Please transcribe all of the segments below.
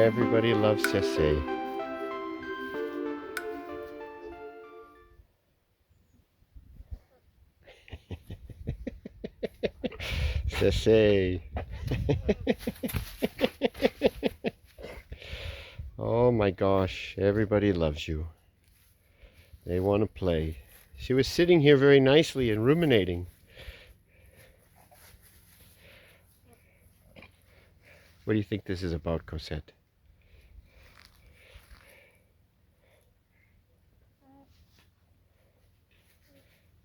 Everybody loves Cece. Cece. Oh my gosh, everybody loves you. They want to play. She was sitting here very nicely and ruminating. What do you think this is about, Cosette?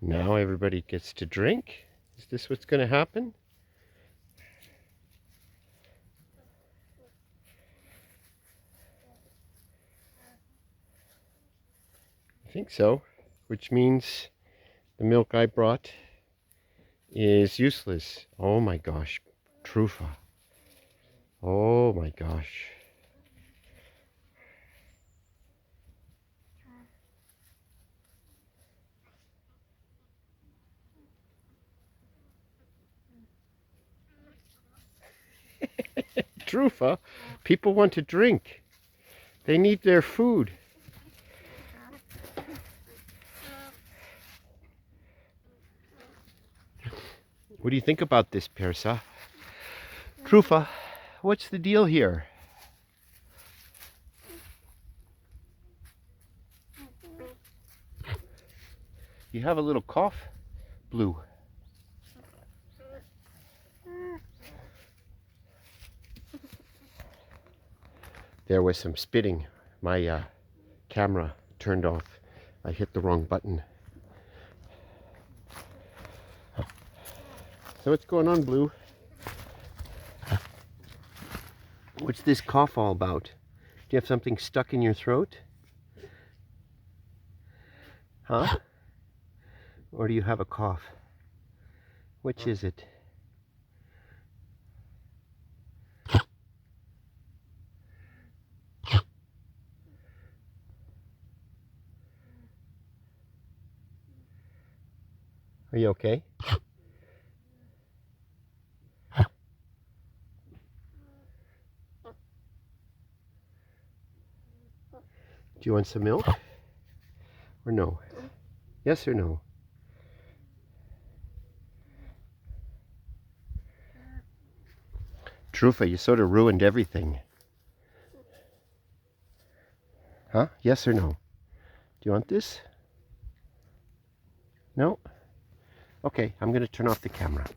Now everybody gets to drink? Is this what's going to happen? I think so, which means the milk I brought is useless. Oh my gosh, Trufa. Oh my gosh. Trufa, people want to drink. They need their food. What do you think about this, Persa? Trufa, what's the deal here? You have a little cough, Blue. There was some spitting. My camera turned off. I hit the wrong button. So what's going on, Blue? What's this cough all about? Do you have something stuck in your throat? Huh? Or do you have a cough? Which is it? Are you okay? Do you want some milk? Or no? Yes or no? Trufa, you sort of ruined everything. Huh? Yes or no? Do you want this? No? Okay, I'm going to turn off the camera.